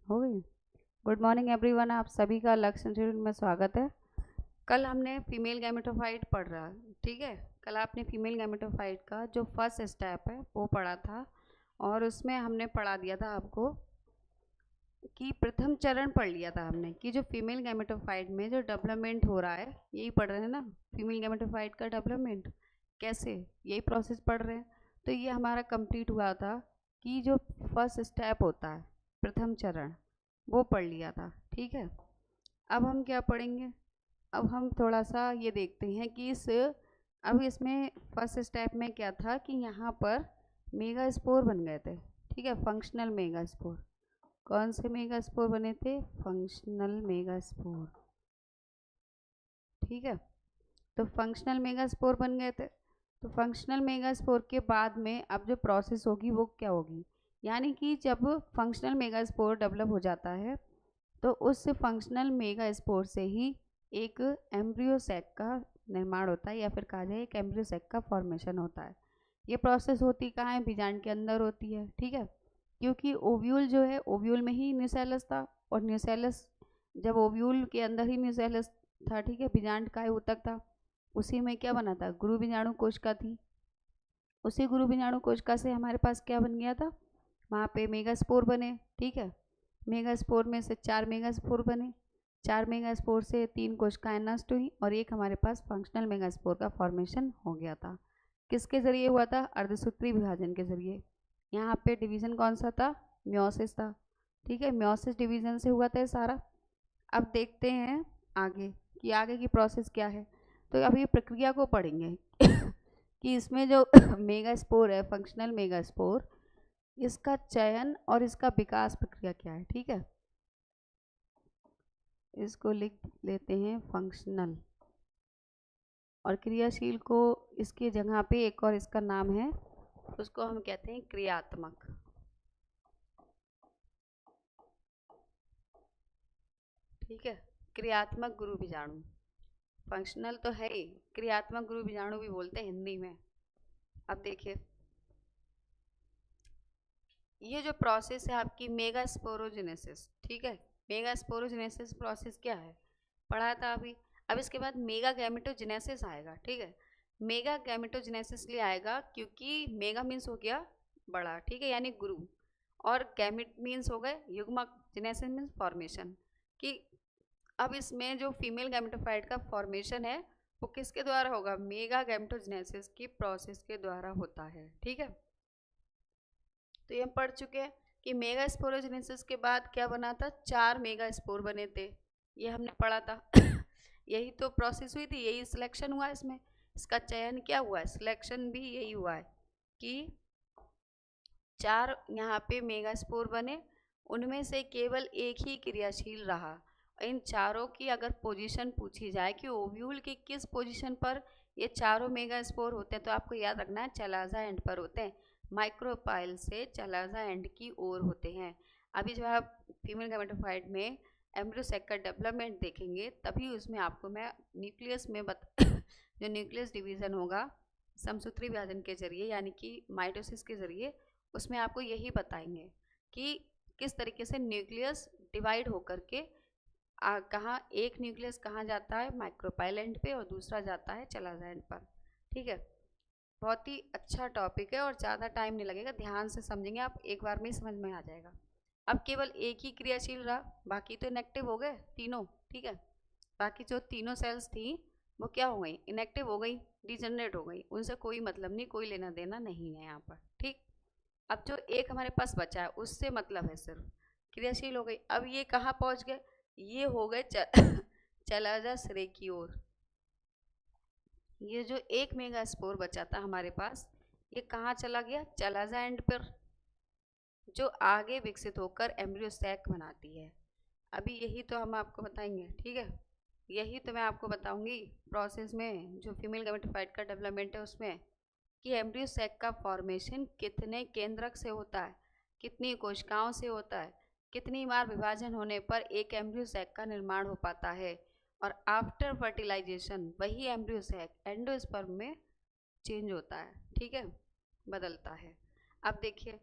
हो गई। Good morning everyone, आप सभी का लक्ष्य इंस्टीट्यूट में स्वागत है। कल हमने फीमेल गैमेटोफाइट पढ़ रहा, ठीक है। कल आपने फीमेल गैमेटोफाइट का जो फर्स्ट स्टेप है वो पढ़ा था, और उसमें हमने पढ़ा दिया था आपको कि प्रथम चरण पढ़ लिया था हमने कि जो फीमेल गैमेटोफाइट में जो डेवलपमेंट हो रहा है, यही पढ़ रहे हैं ना। फीमेल गैमेटोफाइट का डेवलपमेंट कैसे, यही प्रोसेस पढ़ रहे हैं। तो ये हमारा कंप्लीट हुआ था कि जो फर्स्ट स्टेप होता है, प्रथम चरण, वो पढ़ लिया था, ठीक है। अब हम क्या पढ़ेंगे, अब हम थोड़ा सा ये देखते हैं कि अब इसमें फर्स्ट स्टेप में क्या था कि यहाँ पर मेगा स्पोर बन गए थे, ठीक है। फंक्शनल मेगा स्पोर, कौन से मेगा स्पोर बने थे? फंक्शनल मेगा स्पोर, ठीक है। तो फंक्शनल मेगा स्पोर बन गए थे। तो फंक्शनल मेगा स्पोर के बाद में अब जो प्रोसेस होगी वो क्या होगी, यानी कि जब फंक्शनल मेगा स्पोर डेवलप हो जाता है तो उस फंक्शनल मेगा स्पोर से ही एक एम्ब्रियो सैक का निर्माण होता है, या फिर कहा जाए एक एम्ब्रियो सैक का फॉर्मेशन होता है। ये प्रोसेस होती कहाँ है? बीजांड के अंदर होती है, ठीक है। क्योंकि ओव्यूल जो है, ओव्यूल में ही न्यूसेलस था, और न्यूसेलस जब ओव्यूल के अंदर ही न्यूसेलस था, ठीक है, बीजांड काय ऊतक था, उसी में क्या बना था? गुरु बीजाणु कोशिका थी। उसी गुरु बीजाणु कोशिका से हमारे पास क्या बन गया था? वहाँ पे मेगा स्पोर बने, ठीक है। मेगा स्पोर में से 4 मेगा स्पोर बने, 4 मेगा स्पोर से 3 कोशिकाएं नष्ट हुई, और एक हमारे पास फंक्शनल मेगा स्पोर का फॉर्मेशन हो गया था। किसके जरिए हुआ था? अर्धसूत्री विभाजन के जरिए। यहाँ पे डिवीजन कौन सा था? म्योसिस था, ठीक है। म्योसिस डिवीजन से हुआ था ये सारा। अब देखते हैं आगे कि आगे की प्रोसेस क्या है। तो अब ये प्रक्रिया को पढ़ेंगे कि इसमें जो मेगा स्पोर है, फंक्शनल मेगा स्पोर, इसका चयन और इसका विकास प्रक्रिया क्या है, ठीक है। इसको लिख लेते हैं फंक्शनल, और क्रियाशील को इसकी जगह पे एक और इसका नाम है, उसको हम कहते हैं क्रियात्मक, ठीक है। क्रियात्मक गुरु बीजाणु, फंक्शनल तो है ही, क्रियात्मक गुरु बीजाणु भी बोलते हैं हिंदी में। अब देखिए, ये जो प्रोसेस है आपकी मेगा स्पोरोजेनेसिस, ठीक है। मेगा स्पोरोजेनेसिस प्रोसेस क्या है, पढ़ा था अभी। अब इसके बाद मेगा गैमेटोजेनेसिस आएगा, ठीक है। मेगा गैमेटोजेनेसिस लिए आएगा क्योंकि मेगा मीन्स हो गया बड़ा, ठीक है, यानी गुरु, और गैमेट मीन्स हो गए युग्मक, जेनेसिस मीन्स फॉर्मेशन। कि अब इसमें जो फीमेल गैमेटोफाइट का फॉर्मेशन है वो किसके द्वारा होगा? मेगा गैमेटोजेनेसिस की प्रोसेस के द्वारा होता है, ठीक है। तो ये हम पढ़ चुके हैं कि मेगा स्पोरोजेनेसिस के बाद क्या बना था? 4 मेगा स्पोर बने थे, ये हमने पढ़ा था यही तो प्रोसेस हुई थी, यही सिलेक्शन हुआ इसमें, इसका चयन क्या हुआ है, सिलेक्शन भी यही हुआ है कि 4 यहाँ पे मेगा स्पोर बने, उनमें से केवल एक ही क्रियाशील रहा। इन चारों की अगर पोजीशन पूछी जाए कि ओव्यूल की किस पोजीशन पर ये चारों मेगा स्पोर होते हैं, तो आपको याद रखना है चलाजा एंड पर होते हैं, माइक्रोपाइल से चलाजा एंड की ओर होते हैं। अभी जब आप फीमेल गैमेटोफाइट में एम्ब्रियोसेक का डेवलपमेंट देखेंगे तभी उसमें आपको मैं न्यूक्लियस में जो न्यूक्लियस डिवीजन होगा समसूत्री विभाजन के जरिए, यानी कि माइटोसिस के जरिए, उसमें आपको यही बताएंगे कि किस तरीके से न्यूक्लियस डिवाइड होकर के कहाँ एक न्यूक्लियस कहाँ जाता है? माइक्रोपाइल एंड पे, और दूसरा जाता है चलाजा एंड पर, ठीक है। बहुत ही अच्छा टॉपिक है और ज़्यादा टाइम नहीं लगेगा, ध्यान से समझेंगे आप, एक बार में ही समझ में आ जाएगा। अब केवल एक ही क्रियाशील रहा, बाकी तो इनएक्टिव हो गए तीनों, ठीक है। बाकी जो तीनों सेल्स थी वो क्या हो गई? इनएक्टिव हो गई, डिजनरेट हो गई, उनसे कोई मतलब नहीं, कोई लेना देना नहीं है यहाँ पर, ठीक। अब जो एक हमारे पास बचा है उससे मतलब है सिर्फ, क्रियाशील हो गई। अब ये कहाँ पहुँच गए? ये हो गए चला जा सिरे की ओर। ये जो एक मेगा स्पोर बचा था हमारे पास, ये कहाँ चला गया? चला जा एंड पर, जो आगे विकसित होकर एम्ब्रियो सैक बनाती है। अभी यही तो हम आपको बताएंगे, ठीक है। यही तो मैं आपको बताऊंगी प्रोसेस में, जो फीमेल गैमेटोफाइट का डेवलपमेंट है उसमें, कि एम्ब्रियो सैक का फॉर्मेशन कितने केंद्रक से होता है, कितनी कोशिकाओं से होता है, कितनी बार विभाजन होने पर एक एम्ब्रियो सैक का निर्माण हो पाता है, और आफ्टर फर्टिलाइजेशन वही एम्ब्रियो सैक एंडोस्पर्म में चेंज होता है, ठीक है, बदलता है। अब देखिए,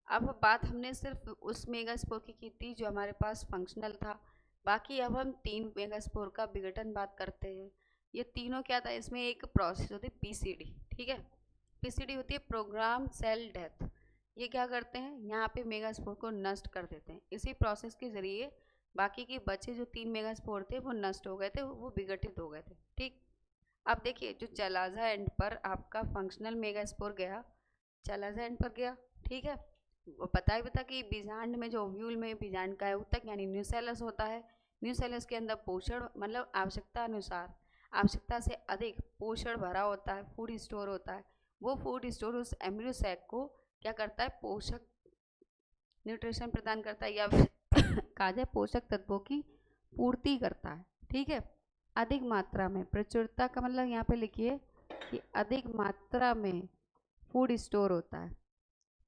अब बात हमने सिर्फ उस मेगास्पोर की थी जो हमारे पास फंक्शनल था। बाकी अब हम 3 मेगास्पोर का विघटन बात करते हैं। ये तीनों क्या था, इसमें एक प्रोसेस होती है पीसीडी, ठीक है। पीसीडी होती है प्रोग्राम सेल डेथ। ये क्या करते हैं, यहाँ पे मेगास्पोर को नष्ट कर देते हैं। इसी प्रोसेस के जरिए बाकी के बचे जो 3 मेगास्पोर थे वो नष्ट हो गए थे, वो विघटित हो गए थे, ठीक। अब देखिए जो चलाजा एंड पर आपका फंक्शनल मेगास्पोर गया, चलाजा एंड पर गया, ठीक है। वो पता ही पता कि बीजांड में जो ओव्यूल में बीजांड का ऊतक यानी न्यूसेलस होता है। न्यूसेलस के अंदर पोषण मतलब आवश्यकता अनुसार, आवश्यकता से अधिक पोषण भरा होता है, फूड स्टोर होता है। वो फूड स्टोर उस एम्ब्रियो सैक को क्या करता है, पोषक न्यूट्रिशन प्रदान करता है, या फिर कहा जाए पोषक तत्वों की पूर्ति करता है, ठीक है। अधिक मात्रा में, प्रचुरता का मतलब यहाँ पे लिखिए कि अधिक मात्रा में फूड स्टोर होता है।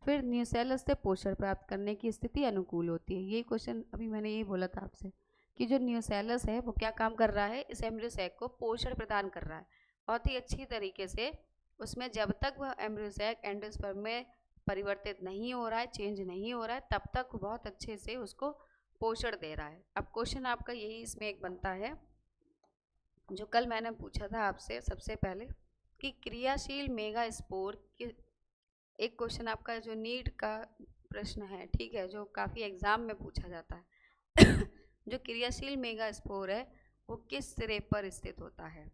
फिर न्यूसेलस से पोषण प्राप्त करने की स्थिति अनुकूल होती है। ये क्वेश्चन अभी मैंने यही बोला था आपसे कि जो न्यूसेलस है वो क्या काम कर रहा है, इस एम्ब्रियो सैक को पोषण प्रदान कर रहा है बहुत ही अच्छी तरीके से। उसमें जब तक वह एम्ब्रियो सैक एंडोस्पर्म में परिवर्तित नहीं हो रहा है, चेंज नहीं हो रहा है, तब तक बहुत अच्छे से उसको पोषण दे रहा है। अब क्वेश्चन आपका यही इसमें एक बनता है जो कल मैंने पूछा था आपसे सबसे पहले कि क्रियाशील मेगा स्पोर की, एक क्वेश्चन आपका जो नीट का प्रश्न है, ठीक है, जो काफ़ी एग्जाम में पूछा जाता है जो क्रियाशील मेगा स्पोर है वो किस सिरे पर स्थित होता है।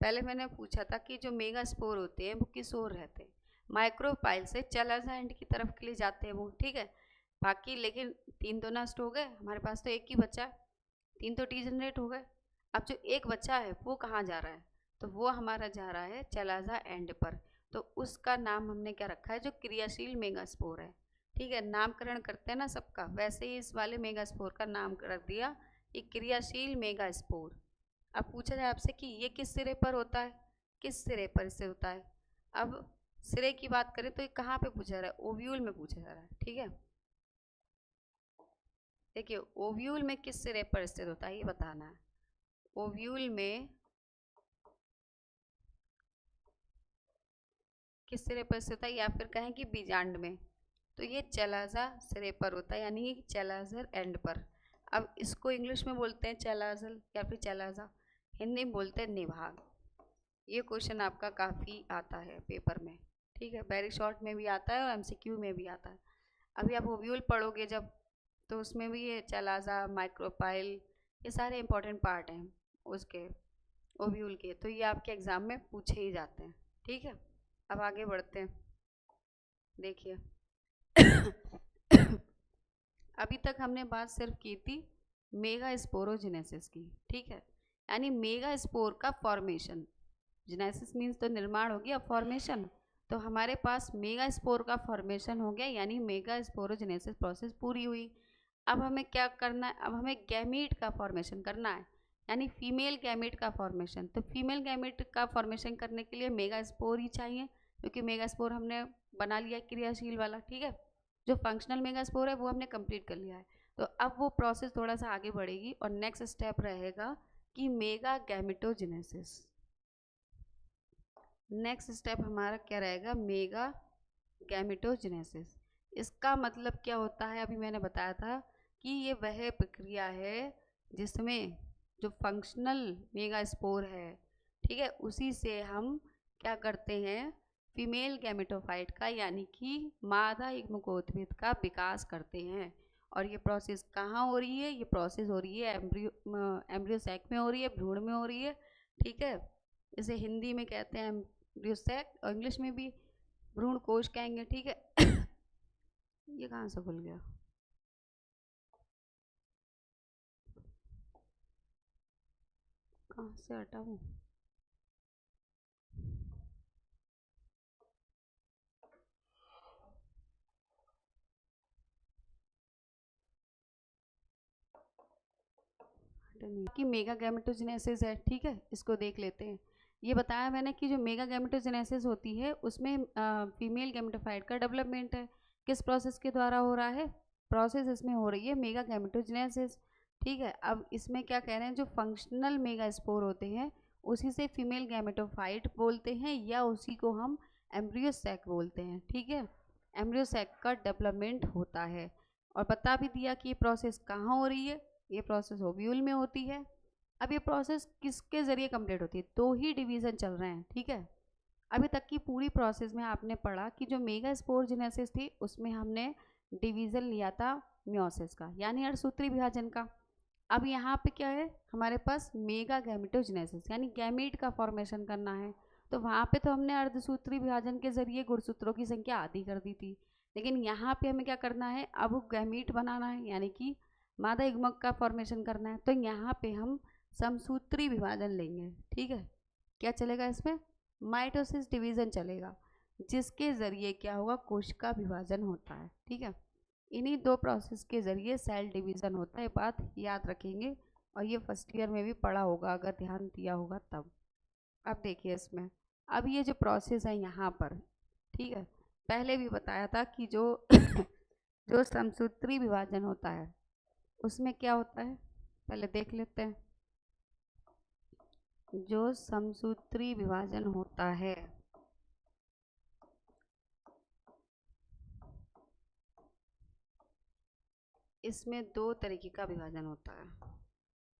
पहले मैंने पूछा था कि जो मेगा स्पोर होते हैं वो किस ओर रहते हैं, माइक्रोपाइल से चलाजा एंड की तरफ के लिए जाते हैं वो, ठीक है। बाकी लेकिन 3 तो नष्ट हो गए, हमारे पास तो एक ही बचा, 3 तो डीजनरेट हो गए। अब जो एक बच्चा है वो कहाँ जा रहा है, तो वो हमारा जा रहा है चलाजा एंड पर। तो उसका नाम हमने क्या रखा है, जो क्रियाशील मेगास्पोर है, ठीक है। नामकरण करते हैं ना सबका, वैसे ही इस वाले मेगास्पोर का नाम रख दिया कि क्रियाशील मेगास्पोर। अब पूछा जाए आपसे कि ये किस सिरे पर होता है, किस सिरे पर इससे होता है। अब सिरे की बात करें तो ये कहाँ पे पूछा जा रहा है, ओव्यूल में पूछा जा रहा है, ठीक है। देखिए ओव्यूल में किस सिरे पर स्थित होता है ये बताना है। ओव्यूल में किस सिरे पर स्थित होता है, या फिर कहें कि बीजांड में, तो ये चलाजा सिरे पर होता है, यानी चलाजर एंड पर। अब इसको इंग्लिश में बोलते हैं चलाजल या फिर चलाजा, हिंदी में बोलते हैं निभाग। ये क्वेश्चन आपका काफ़ी आता है पेपर में, ठीक है, वेरी शॉर्ट में भी आता है और एमसीक्यू में भी आता है। अभी आप ओव्यूल पढ़ोगे जब, तो उसमें भी ये चलाजा, माइक्रोपाइल, ये सारे इंपॉर्टेंट पार्ट हैं उसके ओव्यूल के, तो ये आपके एग्ज़ाम में पूछे ही जाते हैं, ठीक है। अब आगे बढ़ते हैं, देखिए अभी तक हमने बात सिर्फ की थी मेगा स्पोरोजेनेसिस की, ठीक है, यानी मेगा स्पोर का फॉर्मेशन। जेनेसिस मीन्स तो निर्माण हो गया, फॉर्मेशन, तो हमारे पास मेगा स्पोर का फॉर्मेशन हो गया, यानी मेगा स्पोरोजेनेसिस प्रोसेस पूरी हुई। अब हमें क्या करना है, अब हमें गैमीट का फॉर्मेशन करना है, यानी फीमेल गैमीट का फॉर्मेशन। तो फीमेल गैमीट का फॉर्मेशन करने के लिए मेगा स्पोर ही चाहिए, क्योंकि मेगा स्पोर हमने बना लिया क्रियाशील वाला, ठीक है। जो फंक्शनल मेगा स्पोर है वो हमने कंप्लीट कर लिया है। तो अब वो प्रोसेस थोड़ा सा आगे बढ़ेगी और नेक्स्ट स्टेप रहेगा कि मेगा गैमेटोजेनेसिस। नेक्स्ट स्टेप हमारा क्या रहेगा, मेगा गैमेटोजेनेसिस। इसका मतलब क्या होता है, अभी मैंने बताया था कि ये वह प्रक्रिया है जिसमें जो फंक्शनल मेगा स्पोर है, ठीक है, उसी से हम क्या करते हैं, फीमेल गैमेटोफाइट का यानी कि मादा युग्मकोद्भिद का विकास करते हैं। और ये प्रोसेस कहाँ हो रही है, ये प्रोसेस हो रही है एम्ब्रियो सैक में हो रही है, भ्रूण में हो रही है, ठीक है। इसे हिंदी में कहते हैं एम्ब्रियो सैक और इंग्लिश में भी भ्रूण कोश कहेंगे, ठीक है ये कहाँ से खुल गया, कहाँ से हटाऊँ, कि मेगा गैमेटोजेनेसिस है, ठीक है, इसको देख लेते हैं। ये बताया मैंने कि जो मेगा गैमेटोजेनेसिस होती है उसमें फीमेल गैमेटोफाइट का डेवलपमेंट है, किस प्रोसेस के द्वारा हो रहा है, प्रोसेस इसमें हो रही है मेगा गैमेटोजेनेसिस, ठीक है। अब इसमें क्या कह रहे हैं, जो फंक्शनल मेगा स्पोर होते हैं उसी से फीमेल गैमेटोफाइट बोलते हैं, या उसी को हम एम्ब्रियो सैक बोलते हैं, ठीक है। एम्ब्रियो सैक का डेवलपमेंट होता है। और बता भी दिया कि ये प्रोसेस कहाँ हो रही है, ये प्रोसेस ओव्यूल में होती है। अब ये प्रोसेस किसके ज़रिए कंप्लीट होती है, 2 ही डिवीज़न चल रहे हैं, ठीक है। अभी तक की पूरी प्रोसेस में आपने पढ़ा कि जो मेगा स्पोरोजेनेसिस थी उसमें हमने डिवीज़न लिया था मियोसिस का, यानी अर्धसूत्री विभाजन का। अब यहाँ पे क्या है, हमारे पास मेगा गैमेटोजेनेसिस यानी गैमीट का फॉर्मेशन करना है। तो वहाँ पे तो हमने अर्धसूत्री विभाजन के जरिए गुणसूत्रों की संख्या आधी कर दी थी, लेकिन यहाँ पे हमें क्या करना है, अब गैमीट बनाना है यानी कि मादा युग्मक का फॉर्मेशन करना है। तो यहाँ पे हम समसूत्री विभाजन लेंगे, ठीक है। क्या चलेगा इसमें, माइटोसिस डिवीजन चलेगा, जिसके ज़रिए क्या होगा, कोशिका विभाजन होता है, ठीक है। इन्हीं 2 प्रोसेस के ज़रिए सेल डिवीज़न होता है, बात याद रखेंगे। और ये फर्स्ट ईयर में भी पढ़ा होगा अगर ध्यान दिया होगा तब। अब देखिए इसमें, अब ये जो प्रोसेस है यहाँ पर, ठीक है, पहले भी बताया था कि जो जो समसूत्री विभाजन होता है उसमें क्या होता है, पहले देख लेते हैं। जो समसूत्री विभाजन होता है इसमें 2 तरीके का विभाजन होता है,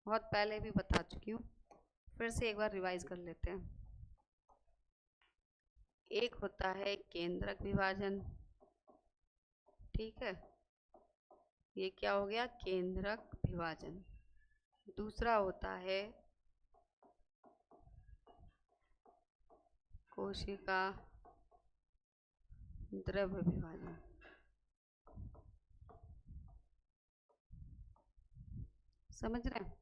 बहुत पहले भी बता चुकी हूँ, फिर से एक बार रिवाइज कर लेते हैं। एक होता है केंद्रक विभाजन, ठीक है, ये क्या हो गया, केंद्रक विभाजन। दूसरा होता है कोशिका द्रव्य विभाजन। समझ रहे हैं,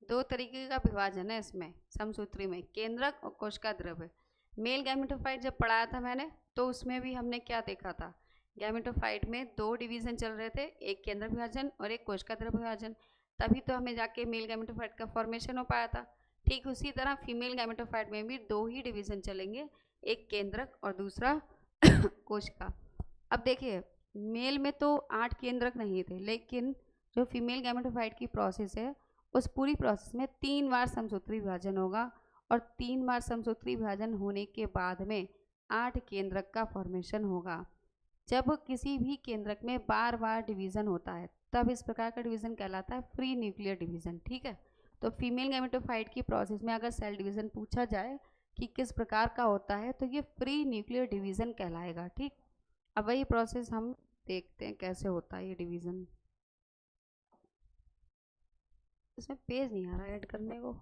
2 तरीके का विभाजन है इसमें समसूत्री में, केंद्रक और कोशिका द्रव्य। मेल गैमेटोफाइट जब पढ़ाया था मैंने तो उसमें भी हमने क्या देखा था, गैमेटोफाइट में 2 डिवीजन चल रहे थे, एक केंद्रक विभाजन और एक कोशिका द्रव्य विभाजन, तभी तो हमें जाके मेल गैमेटोफाइट का फॉर्मेशन हो पाया था। ठीक उसी तरह फीमेल गैमेटोफाइट में भी 2 ही डिवीजन चलेंगे, एक केंद्रक और दूसरा कोशिका। अब देखिए, मेल में तो 8 केंद्रक नहीं थे, लेकिन जो फीमेल गैमेटोफाइट की प्रोसेस है उस पूरी प्रोसेस में 3 बार समसूत्री विभाजन होगा, और 3 बार समसूत्री विभाजन होने के बाद में 8 केंद्रक का फॉर्मेशन होगा। जब किसी भी केंद्रक में बार बार डिवीजन होता है तब इस प्रकार का डिवीजन कहलाता है फ्री न्यूक्लियर डिवीजन, ठीक है। तो फीमेल गैमेटोफाइट की प्रोसेस में अगर सेल डिवीजन पूछा जाए कि किस प्रकार का होता है तो ये फ्री न्यूक्लियर डिवीजन कहलाएगा, ठीक। अब वही प्रोसेस हम देखते हैं कैसे होता है ये डिवीजन। इसमें पेज नहीं आ रहा ऐड करने को,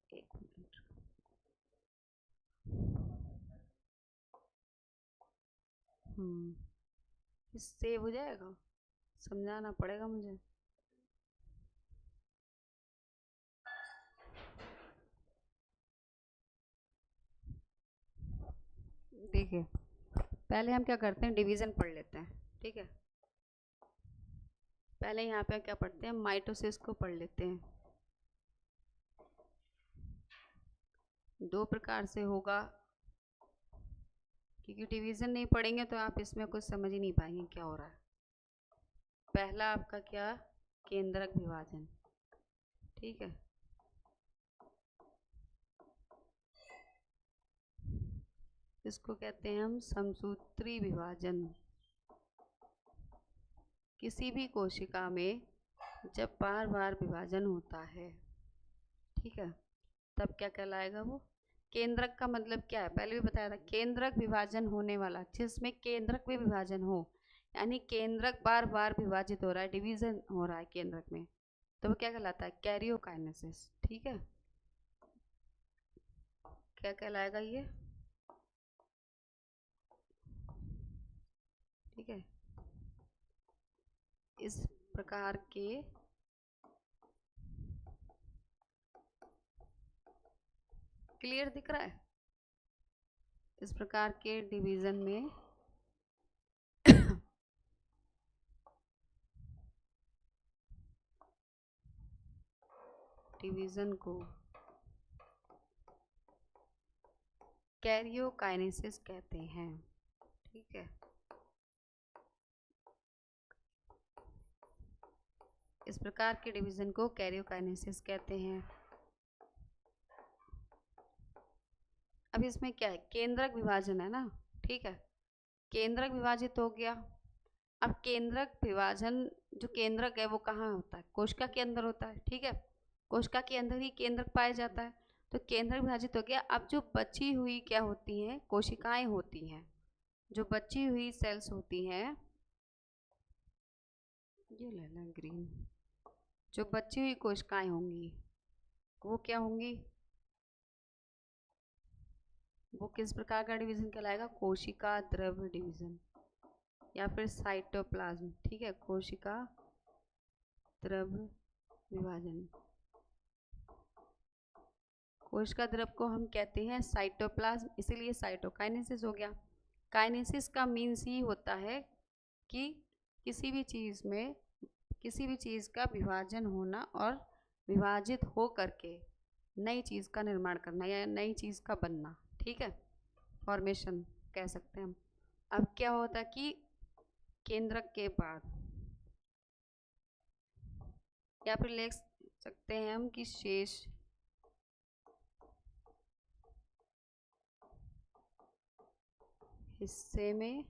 एक मिनट। सेव हो जाएगा, समझाना पड़ेगा मुझे। देखिए, पहले हम क्या करते हैं, डिवीजन पढ़ लेते हैं, ठीक है। पहले यहाँ पे क्या पढ़ते हैं, माइटोसिस को पढ़ लेते हैं। 2 प्रकार से होगा, क्योंकि डिवीजन नहीं पढ़ेंगे तो आप इसमें कुछ समझ ही नहीं पाएंगे क्या हो रहा है। पहला आपका क्या, केंद्रक विभाजन, ठीक है। इसको कहते हैं हम समसूत्री विभाजन। किसी भी कोशिका में जब बार बार विभाजन होता है, ठीक है, तब क्या कहलाएगा वो, केंद्रक का मतलब क्या है, पहले भी बताया था, केंद्रक विभाजन होने वाला, जिसमें केंद्रक में विभाजन हो, यानी केंद्रक बार बार विभाजित हो रहा है, डिवीजन हो रहा है केंद्रक में, तो वो क्या कहलाता है, कैरियोकाइनेसिस, ठीक है। क्या कहलाएगा ये, ठीक है। इस प्रकार के क्लियर दिख रहा है, इस प्रकार के डिवीजन में डिवीजन को कैरियोकाइनेसिस कहते हैं, ठीक है। इस प्रकार के डिवीजन को कैरियोकाइनेसिस कहते हैं। अब इसमें क्या है, केंद्रक विभाजन है ना, ठीक है, केंद्रक विभाजित हो गया। अब केंद्रक विभाजन, जो केंद्रक है वो कहाँ होता है? कोशिका के अंदर होता है, ठीक है, कोशिका के अंदर ही केंद्रक पाया जाता है। तो केंद्रक विभाजित हो गया। अब जो बची हुई क्या होती हैं? कोशिकाएं होती हैं, जो बची हुई सेल्स होती हैं, ये लेना ग्रीन, जो बची हुई कोशिकाएं होंगी वो क्या होंगी? वो किस प्रकार का डिवीजन कहलाएगा? कोशिका द्रव्य डिवीजन या फिर साइटोप्लाज्म, ठीक है, कोशिका द्रव्य विभाजन। कोशिका द्रव को हम कहते हैं साइटोप्लाज्म, इसीलिए साइटोकाइनेसिस हो गया। काइनेसिस का मीन्स ही होता है कि किसी भी चीज़ का विभाजन होना और विभाजित हो करके नई चीज़ का निर्माण करना या नई चीज़ का बनना, ठीक है, फॉर्मेशन कह सकते हैं हम। अब क्या होता है कि केंद्रक के बाद या फिर लिख सकते हैं हम कि शेष हिस्से में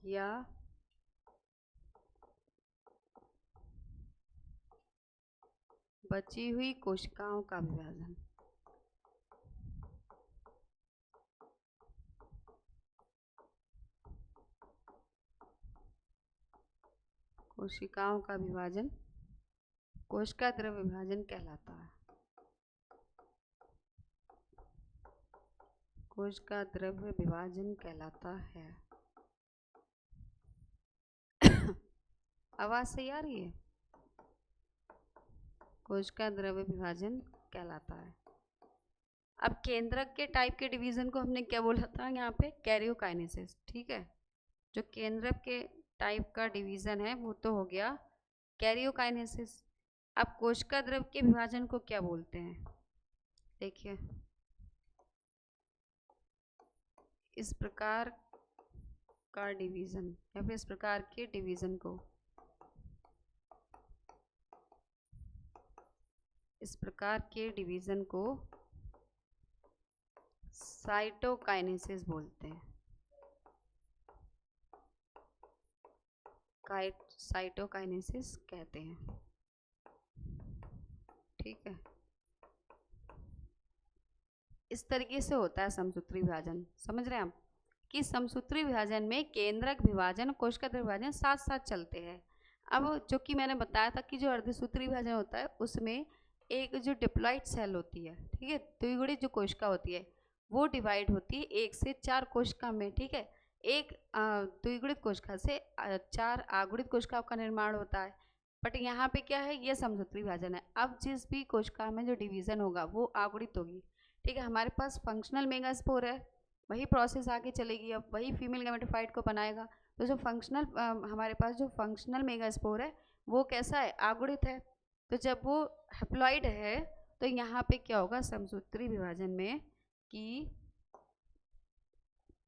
या बची हुई कोशिकाओं का विभाजन। कोशिकाओं का विभाजन कोशिका द्रव्य विभाजन कहलाता है। कोशिका द्रव्य विभाजन कहलाता है। आवाज सही आ रही है? कोशिका द्रव्य विभाजन कहलाता है। अब केंद्रक के टाइप के डिवीजन को हमने क्या बोला था यहाँ पे? कैरियोकाइनेसिस, ठीक है। जो केंद्रक के टाइप का डिवीजन है वो तो हो गया कैरियोकाइनेसिस। अब कोशिका द्रव के विभाजन को क्या बोलते हैं? देखिए, इस प्रकार का डिवीजन या फिर इस प्रकार के डिवीजन को, इस प्रकार के डिवीजन को साइटोकाइनेसिस बोलते हैं। साइटोकाइनेसिस कहते हैं, ठीक है। इस तरीके से होता है समसूत्री विभाजन। समझ रहे हैं हम कि समसूत्री विभाजन में केंद्रक विभाजन, कोशिका द्रव्य विभाजन साथ साथ चलते हैं। अब जो कि मैंने बताया था कि जो अर्धसूत्री विभाजन होता है उसमें एक जो डिप्लॉइड सेल होती है, ठीक है, द्विगुणित जो कोशिका होती है वो डिवाइड होती है 1 से 4 कोशिका में, ठीक है। एक द्विगुणित कोशिका से 4 आगुणित कोशिकाओं का निर्माण होता है। बट यहाँ पे क्या है? ये समसूत्री विभाजन है। अब जिस भी कोशिका में जो डिवीजन होगा वो आगुणित होगी, ठीक है। हमारे पास फंक्शनल मेगास्पोर है, वही प्रोसेस आगे चलेगी, अब वही फीमेल गैमेटोफाइट को बनाएगा। तो जो फंक्शनल हमारे पास जो फंक्शनल मेगास्पोर है वो कैसा है? आगुणित है। तो जब वो हैप्लॉइड है तो यहाँ पे क्या होगा समसूत्री विभाजन में कि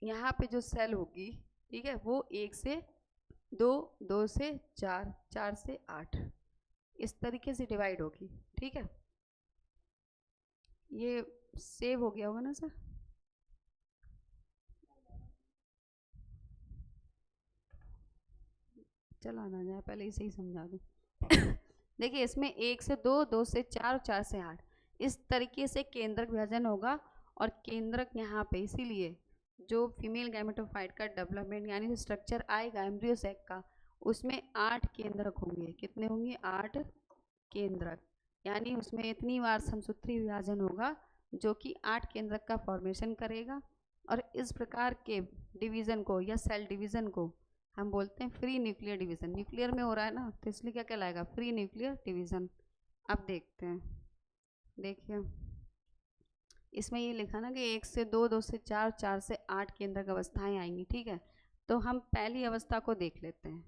यहाँ पे जो सेल होगी, ठीक है, वो 1 से 2, 2 से 4, 4 से 8 इस तरीके से डिवाइड होगी, ठीक है। ये सेव हो गया होगा ना सर? चला ना जाए, पहले इसे ही समझा दूँ। देखिए, इसमें 1 से 2, 2 से 4, 4 से 8 इस तरीके से केंद्रक विभाजन होगा। और केंद्रक यहाँ पे इसीलिए जो फीमेल गैमेटोफाइट का डेवलपमेंट यानी जो स्ट्रक्चर आएगा एम्ब्रियो सैक का, उसमें 8 केंद्रक होंगे। कितने होंगे? 8 केंद्रक, यानी उसमें इतनी बार समसूत्री विभाजन होगा जो कि 8 केंद्रक का फॉर्मेशन करेगा। और इस प्रकार के डिवीज़न को या सेल डिवीज़न को हम बोलते हैं फ्री न्यूक्लियर डिवीज़न। न्यूक्लियर में हो रहा है ना, तो इसलिए क्या कहलाएगा? Free nuclear division. अब देखते हैं, देखिए इसमें ये लिखा ना कि 1 से 2, 2 से 4, 4 से 8 केंद्रक अवस्थाएं आएंगी, ठीक है। तो हम पहली अवस्था को देख लेते हैं।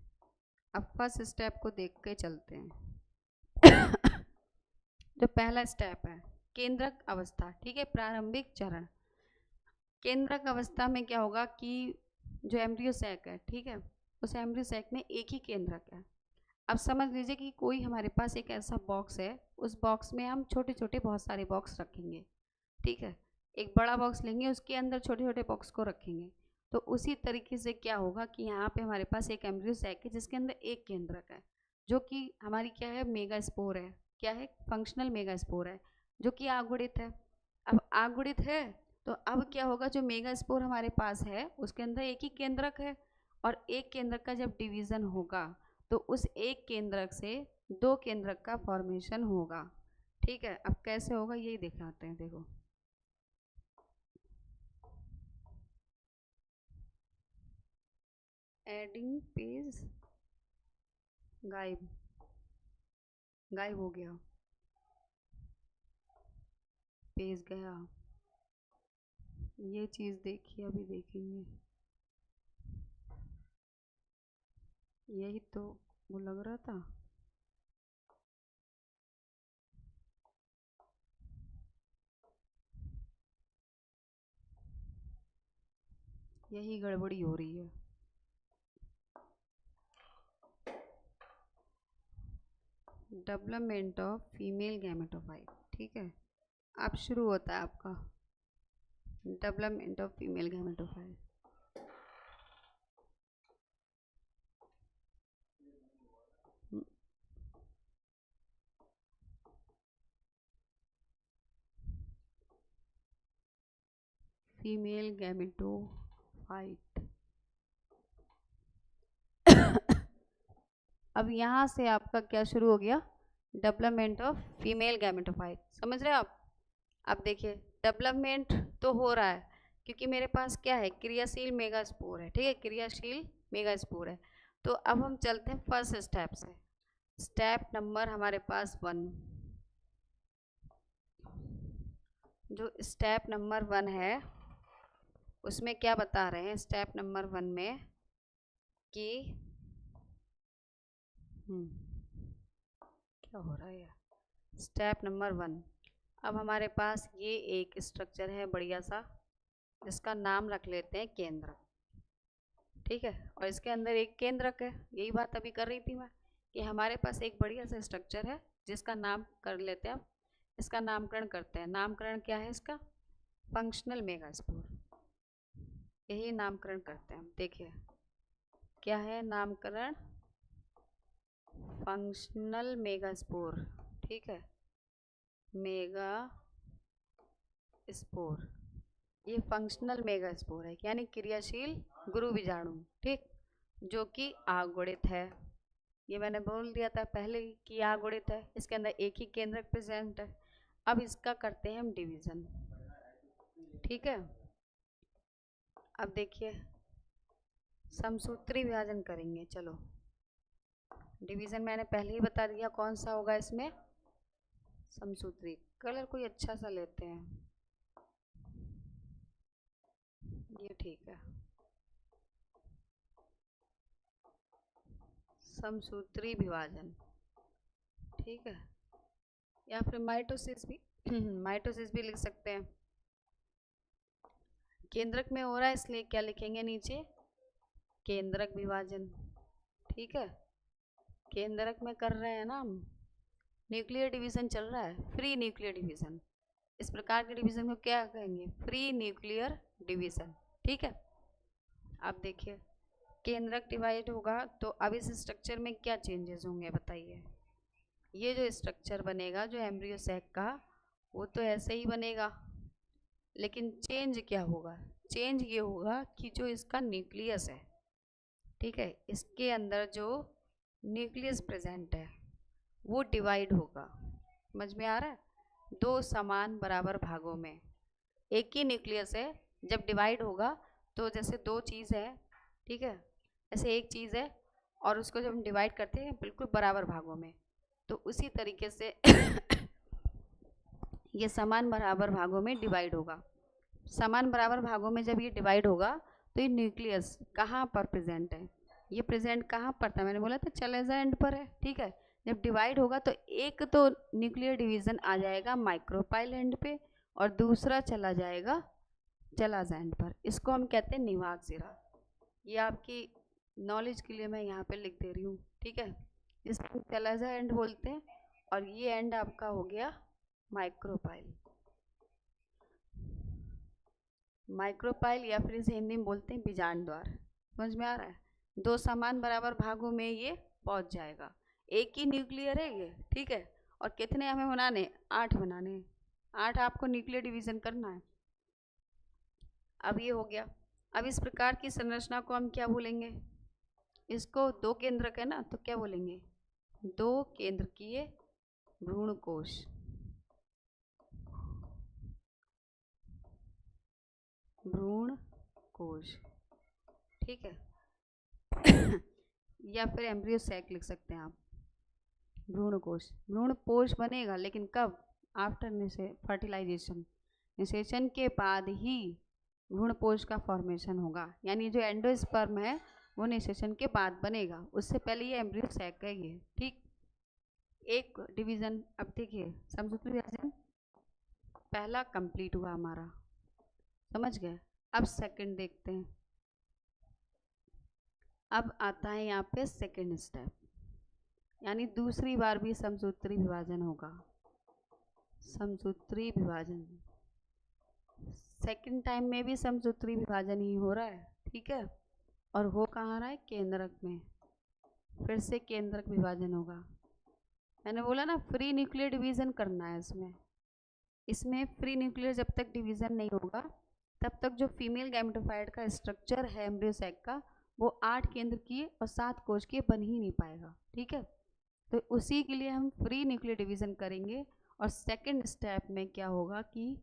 अब फर्स्ट स्टेप को देख के चलते हैं। जो पहला स्टेप है केंद्रक अवस्था, ठीक है, प्रारंभिक चरण। केंद्रक अवस्था में क्या होगा कि जो एम्ब्रियो सैक है, ठीक है, उस एम्ब्रियो सैक में एक ही केंद्रक है। अब समझ लीजिए कि कोई हमारे पास एक ऐसा बॉक्स है, उस बॉक्स में हम छोटे छोटे बहुत सारे बॉक्स रखेंगे, ठीक है। एक बड़ा बॉक्स लेंगे, उसके अंदर छोटे छोटे बॉक्स को रखेंगे। तो उसी तरीके से क्या होगा कि यहाँ पे हमारे पास एक एम्ब्रियो सैक है जिसके अंदर एक केंद्रक है, जो कि हमारी क्या है, मेगा स्पोर है। क्या है, फंक्शनल मेगा स्पोर है, जो कि आगुणित है। अब आगुणित है तो अब क्या होगा, जो मेगा स्पोर हमारे पास है उसके अंदर एक ही केंद्रक है, और एक केंद्रक का जब डिवीज़न होगा तो उस एक केंद्रक से दो केंद्रक का फॉर्मेशन होगा। ठीक है, अब कैसे होगा यही दिखाते हैं। देखो, एडिंग पेज गायब गायब हो गया, पेज गया। ये चीज़ देखिए, अभी देखेंगे। यही तो वो लग रहा था। यही गड़बड़ी हो रही है। Development of female gametophyte. ठीक है, अब शुरू होता है आपका development of female gametophyte. Female gametophyte. अब यहाँ से आपका क्या शुरू हो गया, डेवलपमेंट ऑफ फीमेल गैमेटोफाइट। समझ रहे हो आप? अब देखिए, डेवलपमेंट तो हो रहा है क्योंकि मेरे पास क्या है, क्रियाशील मेगास्पोर है। ठीक है, क्रियाशील मेगास्पोर है। तो अब हम चलते हैं फर्स्ट स्टेप से। स्टेप नंबर हमारे पास 1, जो स्टेप नंबर 1 है उसमें क्या बता रहे हैं, स्टेप नंबर 1 में कि क्या हो रहा है, स्टेप नंबर 1। अब हमारे पास ये एक स्ट्रक्चर है बढ़िया सा, जिसका नाम रख लेते हैं केंद्रक। ठीक है, और इसके अंदर एक केंद्रक है। यही बात अभी कर रही थी मैं कि हमारे पास एक बढ़िया सा स्ट्रक्चर है जिसका नाम कर लेते हैं। अब इसका नामकरण करते हैं। नामकरण क्या है इसका, फंक्शनल मेगास्पोर। यही नामकरण करते हैं। देखिए क्या है नामकरण, फंक्शनल मेगास्पोर। ठीक है, मेगा स्पोर, ये फंक्शनल मेगास्पोर है, यानी क्रियाशील गुरु बीजाणु। ठीक, जो कि आगुणित है। ये मैंने बोल दिया था पहले ही कि आगुणित है, इसके अंदर एक ही केंद्रक प्रेजेंट है। अब इसका करते हैं हम डिवीजन। ठीक है, अब देखिए समसूत्री विभाजन करेंगे। चलो, डिवीजन मैंने पहले ही बता दिया कौन सा होगा इसमें, समसूत्री। कलर कोई अच्छा सा लेते हैं, ये ठीक है। समसूत्री विभाजन, ठीक है, या फिर माइटोसिस भी माइटोसिस भी लिख सकते हैं। केंद्रक में हो रहा है इसलिए क्या लिखेंगे नीचे, केंद्रक विभाजन। ठीक है, केंद्रक में कर रहे हैं ना हम, न्यूक्लियर डिवीजन चल रहा है, फ्री न्यूक्लियर डिवीजन। इस प्रकार के डिवीजन को क्या कहेंगे, फ्री न्यूक्लियर डिवीजन। ठीक है, अब देखिए केंद्रक डिवाइड होगा तो अब इस स्ट्रक्चर में क्या चेंजेस होंगे बताइए। ये जो स्ट्रक्चर बनेगा जो एम्ब्रियो सैक का, वो तो ऐसे ही बनेगा, लेकिन चेंज क्या होगा, चेंज ये होगा कि जो इसका न्यूक्लियस है, ठीक है, इसके अंदर जो न्यूक्लियस प्रेजेंट है वो डिवाइड होगा। समझ में आ रहा है, दो समान बराबर भागों में एक ही न्यूक्लियस है, जब डिवाइड होगा तो जैसे दो चीज़ है, ठीक है, ऐसे एक चीज़ है और उसको जब हम डिवाइड करते हैं बिल्कुल बराबर भागों में, तो उसी तरीके से ये समान बराबर भागों में डिवाइड होगा। समान बराबर भागों में जब ये डिवाइड होगा तो ये न्यूक्लियस कहाँ पर प्रेजेंट है, ये प्रेजेंट कहाँ पर था, मैंने बोला था चलेजा एंड पर है। ठीक है, जब डिवाइड होगा तो एक तो न्यूक्लियर डिवीजन आ जाएगा माइक्रोपाइल एंड पे और दूसरा चला जाएगा चलाजा एंड पर। इसको हम कहते हैं निवाक सिरा। ये आपकी नॉलेज के लिए मैं यहाँ पे लिख दे रही हूँ। ठीक है, इसको चलाजा एंड बोलते हैं और ये एंड आपका हो गया माइक्रोपाइल। माइक्रोपाइल या फिर इसे हिंदी में बोलते हैं बीजांड द्वार। समझ में आ रहा है? 2 समान बराबर भागों में ये पहुंच जाएगा। एक ही न्यूक्लियर है ये, ठीक है। और कितने हमें बनाने? 8 बनाने हैं। 8 आपको न्यूक्लियर डिवीजन करना है। अब ये हो गया। अब इस प्रकार की संरचना को हम क्या बोलेंगे? इसको 2 केंद्रक है ना, तो क्या बोलेंगे? 2 केंद्रकीय भ्रूण कोश। भ्रूण कोश, ठीक है। या फिर एम्ब्रियो सैक लिख सकते हैं आप। भ्रूण कोश, भ्रूण पोष बनेगा, लेकिन कब? आफ्टर फर्टिलाइजेशन, निषेचन के बाद ही भ्रूण पोष का फॉर्मेशन होगा। यानी जो एंडोस्पर्म है वो निषेचन के बाद बनेगा, उससे पहले ये एम्ब्रियो सैक है ये, ठीक। एक डिवीजन। अब देखिए समसूत्री विभाजन पहला कंप्लीट हुआ हमारा, समझ गए। अब सेकंड देखते हैं। अब आता है यहाँ पे सेकंड स्टेप, यानी दूसरी बार भी समसूत्री विभाजन होगा। समसूत्री विभाजन सेकंड टाइम में भी समसूत्री विभाजन ही हो रहा है, ठीक है। और हो कहाँ रहा है? केंद्रक में। फिर से केंद्रक विभाजन होगा। मैंने बोला ना फ्री न्यूक्लियर डिवीजन करना है इसमें। इसमें फ्री न्यूक्लियर जब तक डिवीजन नहीं होगा तब तक जो फीमेल गैमेटोफाइट का स्ट्रक्चर है एम्ब्रियो सैक का, वो 8 केंद्रकीय और 7 कोशिकीय बन ही नहीं पाएगा, ठीक है। तो उसी के लिए हम फ्री न्यूक्लियर डिवीजन करेंगे। और सेकंड स्टेप में क्या होगा कि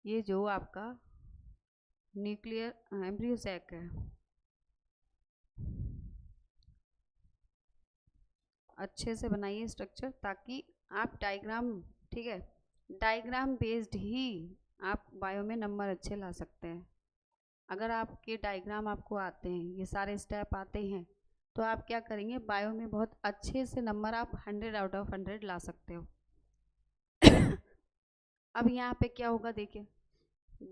ये जो आपका न्यूक्लियर एम्ब्रियो सैक है, अच्छे से बनाइए स्ट्रक्चर, ताकि आप डायग्राम, ठीक है, डायग्राम बेस्ड ही आप बायो में नंबर अच्छे ला सकते हैं। अगर आपके डायग्राम आपको आते हैं, ये सारे स्टेप आते हैं, तो आप क्या करेंगे? बायो में बहुत अच्छे से नंबर आप 100 आउट ऑफ 100 ला सकते हो। अब यहाँ पे क्या होगा देखिए,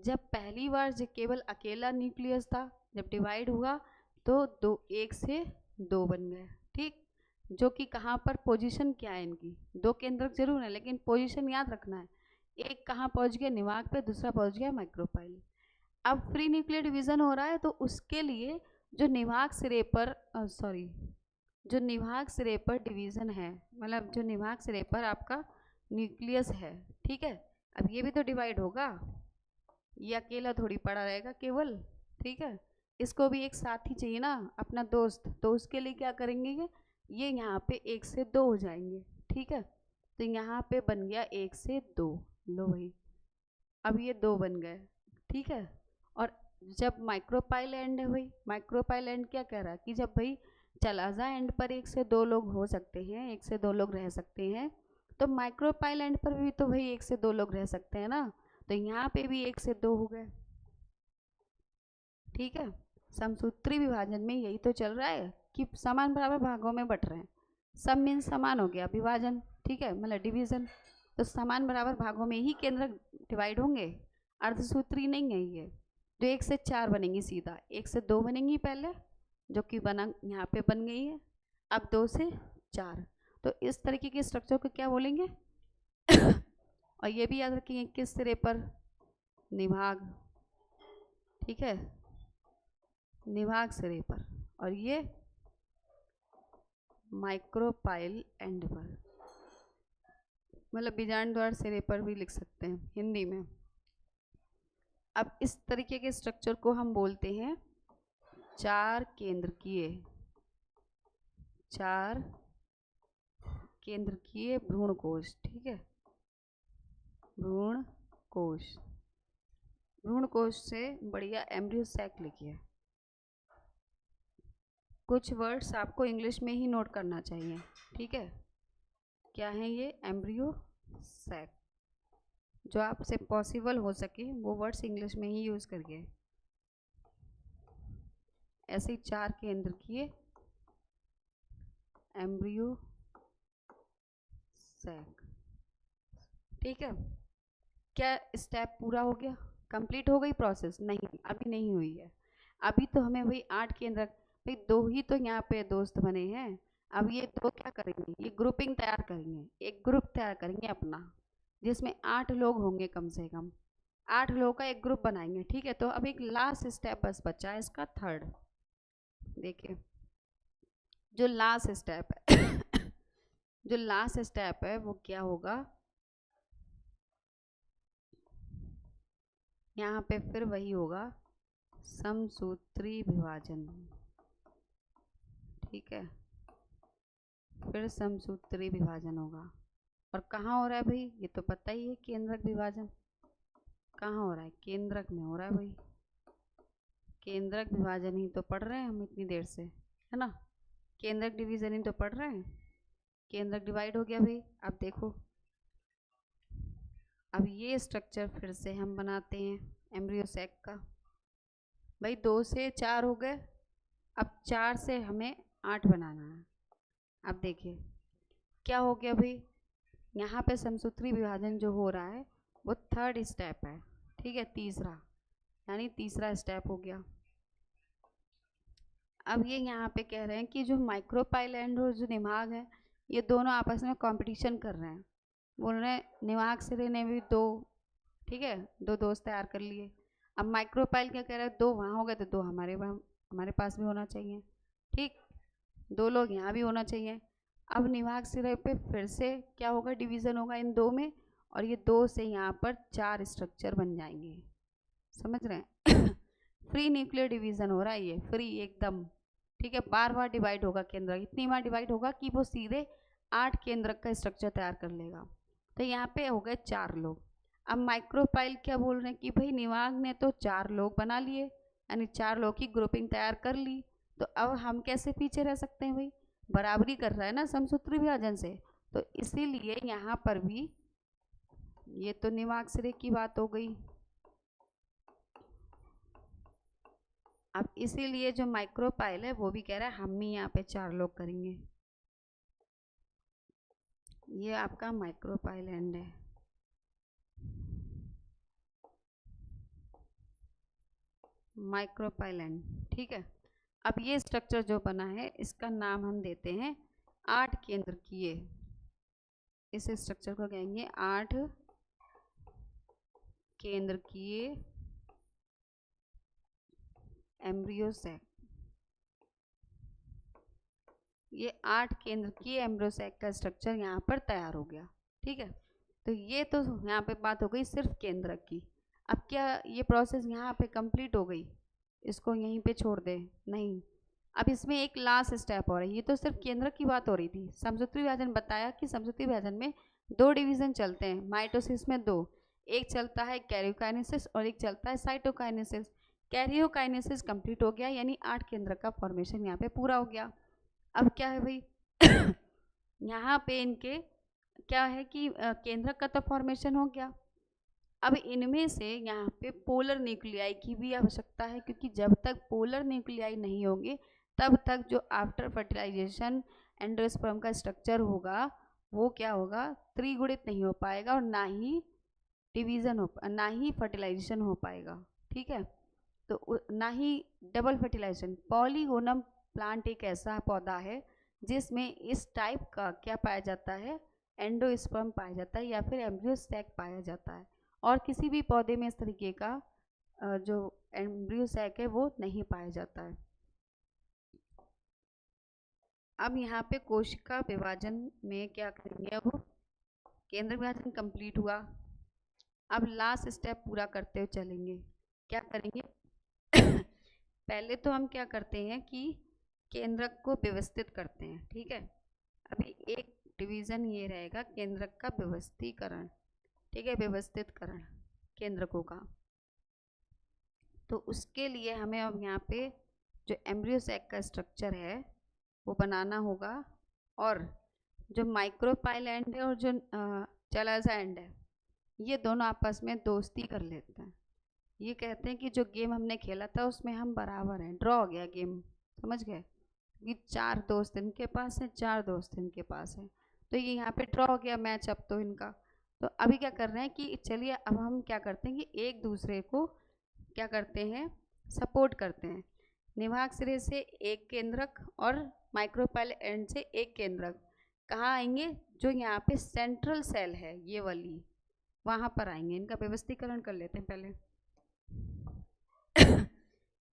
जब पहली बार जो केवल अकेला न्यूक्लियस था, जब डिवाइड हुआ तो 1 से 2 बन गए, ठीक। जो कि कहाँ पर पोजीशन क्या है इनकी? 2 केंद्रक जरूर है, लेकिन पोजीशन याद रखना है। एक कहाँ पहुँच गया? निवाक पे, दूसरा पहुँच गया माइक्रोपाइल। अब फ्री न्यूक्लियर डिवीजन हो रहा है, तो उसके लिए जो निवाक सिरे पर जो निवाक सिरे पर डिवीजन है, मतलब जो निवाक सिरे पर आपका न्यूक्लियस है, ठीक है। अब ये भी तो डिवाइड होगा, ये अकेला थोड़ी पड़ा रहेगा केवल, ठीक है। इसको भी एक साथी चाहिए ना, अपना दोस्त। तो उसके लिए क्या करेंगे? ये यहाँ पे 1 से 2 हो जाएंगे, ठीक है। तो यहाँ पे बन गया 1 से 2, लो भाई, अब ये 2 बन गए, ठीक है। और जब माइक्रोपाइल एंड है भाई, माइक्रोपाइल एंड क्या कह रहा है कि जब भाई चलाजा एंड पर 1 से 2 लोग हो सकते हैं, 1 से 2 लोग रह सकते हैं, तो माइक्रोपाइल एंड पर भी तो भाई 1 से 2 लोग रह सकते हैं ना। तो यहाँ पे भी 1 से 2 हो गए, ठीक है। समसूत्री विभाजन में यही तो चल रहा है कि समान बराबर भागों में बट रहे हैं। सब मीन समान हो गया विभाजन, ठीक है, मतलब डिवीजन। तो समान बराबर भागों में ही केंद्र डिवाइड होंगे, अर्धसूत्री नहीं है ये। तो 1 से 4 बनेंगी सीधा, 1 से 2 बनेंगी पहले, जो कि बना यहाँ पे बन गई है। अब 2 से 4, तो इस तरीके के स्ट्रक्चर को क्या बोलेंगे? और ये भी याद रखिए किस सिरे पर? निभाग, ठीक है, निभाग सिरे पर। और ये माइक्रोपाइल एंड पर, मतलब बीजांड द्वार सिरे पर भी लिख सकते हैं हिंदी में। अब इस तरीके के स्ट्रक्चर को हम बोलते हैं 4 केंद्रकीय भ्रूण कोश, ठीक है। भ्रूण कोश, भ्रूण कोश से बढ़िया एम्ब्रियो सैक लिखिए। कुछ वर्ड्स आपको इंग्लिश में ही नोट करना चाहिए, ठीक है। क्या है ये? Embryo sac. जो आपसे पॉसिबल हो सके वो वर्ड्स इंग्लिश में ही यूज़ करिए। ऐसे 4 केंद्रकीय एम्ब्रियो सैक, ठीक है। क्या स्टेप पूरा हो गया? कंप्लीट हो गई प्रोसेस? नहीं, अभी नहीं हुई है। अभी तो हमें वही 8 केंद्र, भाई 2 ही तो यहाँ पे दोस्त बने हैं। अब ये 2 क्या करेंगे? ये ग्रुपिंग तैयार करेंगे, एक ग्रुप तैयार करेंगे अपना, जिसमें 8 लोग होंगे कम से कम। 8 लोगों का एक ग्रुप बनाएंगे, ठीक है। तो अब एक लास्ट स्टेप बस बचा है इसका, थर्ड। देखिए जो लास्ट स्टेप है जो लास्ट स्टेप है वो क्या होगा, यहाँ पे फिर वही होगा, समसूत्री विभाजन, ठीक है। फिर समसूत्री विभाजन होगा, और कहाँ हो रहा है भाई, ये तो पता ही है, केंद्रक विभाजन। कहाँ हो रहा है, केंद्रक में हो रहा है भाई। केंद्रक विभाजन ही तो पढ़ रहे हैं हम इतनी देर से, है ना। केंद्रक डिवीजन ही तो पढ़ रहे हैं। केंद्रक डिवाइड हो गया भाई। अब देखो, अब ये स्ट्रक्चर फिर से हम बनाते हैं एम्ब्रियो सैक का। भाई 2 से 4 हो गए, अब 4 से हमें 8 बनाना है। अब देखिए क्या हो गया भाई, यहाँ पे समसूत्री विभाजन जो हो रहा है वो थर्ड स्टेप है, ठीक है, तीसरा, यानी तीसरा स्टेप हो गया। अब ये यहाँ पे कह रहे हैं कि जो माइक्रोपाइल एंड और जो निमाग है, ये दोनों आपस में कंपटीशन कर रहे हैं। बोल रहे हैं निमाग सिरे ने भी 2, ठीक है, 2 दोस्त तैयार कर लिए। अब माइक्रोपाइल क्या कह रहा है, 2 वहाँ हो गए तो 2 हमारे पास भी होना चाहिए, ठीक, 2 लोग यहाँ भी होना चाहिए। अब निवाहक सिरे पे फिर से क्या होगा, डिवीज़न होगा इन 2 में, और ये 2 से यहाँ पर 4 स्ट्रक्चर बन जाएंगे, समझ रहे हैं फ्री न्यूक्लियर डिवीज़न हो रहा है ये, फ्री एकदम, ठीक है। बार बार डिवाइड होगा केंद्रक, इतनी बार डिवाइड होगा कि वो सीधे 8 केंद्रक का स्ट्रक्चर तैयार कर लेगा। तो यहाँ पे हो गए 4 लोग। अब माइक्रोपाइल क्या बोल रहे हैं कि भाई निवाग ने तो 4 लोग बना लिए, यानी 4 लोग की ग्रुपिंग तैयार कर ली, तो अब हम कैसे पीछे रह सकते हैं भाई, बराबरी कर रहा है ना समसूत्री विभाजन से। तो इसीलिए यहाँ पर भी ये तो निवाग सिरे की बात हो गई। अब इसीलिए जो माइक्रोपाइल है वो भी कह रहा है हम ही यहाँ पे 4 लोग करेंगे। ये आपका माइक्रोपाइल एंड है, माइक्रोपाइल एंड, ठीक है। अब ये स्ट्रक्चर जो बना है इसका नाम हम देते हैं 8 केंद्रकीय। इस स्ट्रक्चर को कहेंगे 8 केंद्रकीय एम्ब्रियो सैक। ये 8 केंद्रकीय एम्ब्रियो सैक का स्ट्रक्चर यहाँ पर तैयार हो गया, ठीक है। तो ये तो यहाँ पे बात हो गई सिर्फ केंद्रक की। अब क्या ये प्रोसेस यहाँ पे कंप्लीट हो गई, इसको यहीं पे छोड़ दे, नहीं, अब इसमें एक लास्ट स्टेप हो रहा है। ये तो सिर्फ केंद्रक की बात हो रही थी। समसूत्री विभाजन बताया कि समसूत्री विभाजन में 2 डिवीजन चलते हैं, माइटोसिस में 2, एक चलता है कैरियोकाइनेसिस और एक चलता है साइटोकाइनेसिस। कैरियोकाइनेसिस कंप्लीट हो गया, यानी 8 केंद्रक का फॉर्मेशन यहाँ पे पूरा हो गया। अब क्या है भाई यहाँ पे इनके क्या है कि केंद्रक का तो फॉर्मेशन हो गया। अब इनमें से यहाँ पे पोलर न्यूक्लियाई की भी आवश्यकता है, क्योंकि जब तक पोलर न्यूक्लियाई नहीं होंगे तब तक जो आफ्टर फर्टिलाइजेशन एंडोस्पर्म का स्ट्रक्चर होगा वो क्या होगा, त्रिगुणित नहीं हो पाएगा, और ना ही डिवीजन हो, ना ही फर्टिलाइजेशन हो पाएगा, ठीक है। तो ना ही डबल फर्टिलाइजेशन। पॉलीगोनम प्लांट एक ऐसा पौधा है जिसमें इस टाइप का क्या पाया जाता है, एंडोस्पर्म पाया जाता है या फिर एम्ब्रियो सैक पाया जाता है, और किसी भी पौधे में इस तरीके का जो एम्ब्रियो सैक है वो नहीं पाया जाता है। अब यहाँ पे कोशिका विभाजन में क्या करेंगे, अब केंद्र विभाजन कंप्लीट हुआ, अब लास्ट स्टेप पूरा करते हुए चलेंगे। क्या करेंगे पहले तो हम क्या करते हैं कि केंद्रक को व्यवस्थित करते हैं, ठीक है। अभी एक डिवीज़न ये रहेगा केंद्रक का व्यवस्थीकरण, ठीक है, व्यवस्थितकरण केंद्रकों का। तो उसके लिए हमें अब यहाँ पे जो एम्ब्रियो सैक का स्ट्रक्चर है वो बनाना होगा, और जो माइक्रोपाइल एंड है और जो चलाजा एंड है ये दोनों आपस में दोस्ती कर लेते हैं। ये कहते हैं कि जो गेम हमने खेला था उसमें हम बराबर हैं, ड्रॉ हो गया गेम, समझ गए, कि 4 दोस्त इनके पास हैं, 4 दोस्त इनके पास हैं, तो ये यहाँ पे ड्रॉ हो गया मैच अब तो इनका। तो अभी क्या कर रहे हैं कि चलिए अब हम क्या करते हैं कि एक दूसरे को क्या करते हैं, सपोर्ट करते हैं। निवाहक सिरे से एक केंद्रक और माइक्रोपाइल एंड से एक केंद्रक कहाँ आएंगे, जो यहाँ पे सेंट्रल सेल है ये वाली, वहाँ पर आएंगे। इनका व्यवस्थीकरण कर लेते हैं पहले।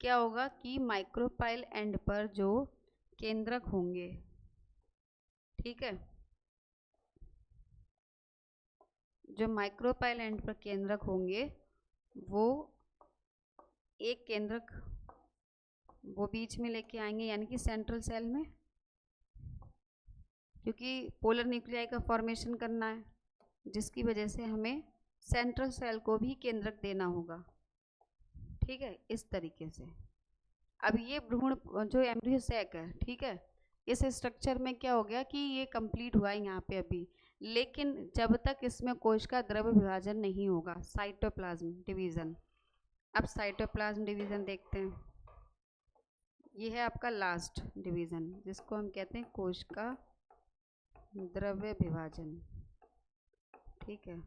क्या होगा कि माइक्रोपाइल एंड पर जो केंद्रक होंगे, ठीक है, जो माइक्रोपाइल एंड पर केंद्रक होंगे वो एक केंद्रक वो बीच में लेके आएंगे, यानी कि सेंट्रल सेल में, क्योंकि पोलर न्यूक्लियाई का फॉर्मेशन करना है, जिसकी वजह से हमें सेंट्रल सेल को भी केंद्रक देना होगा। ठीक है, इस तरीके से। अब ये भ्रूण जो एम्ब्रियो सैक है, ठीक है, इस स्ट्रक्चर में क्या हो गया कि ये कंप्लीट हुआ है यहाँ पे अभी, लेकिन जब तक इसमें कोश का द्रव विभाजन नहीं होगा, साइटोप्लाज्म डिवीजन। अब साइटोप्लाज्म डिवीजन देखते हैं। ये है आपका लास्ट डिवीजन, जिसको हम कहते हैं कोश का द्रव्य विभाजन। ठीक है,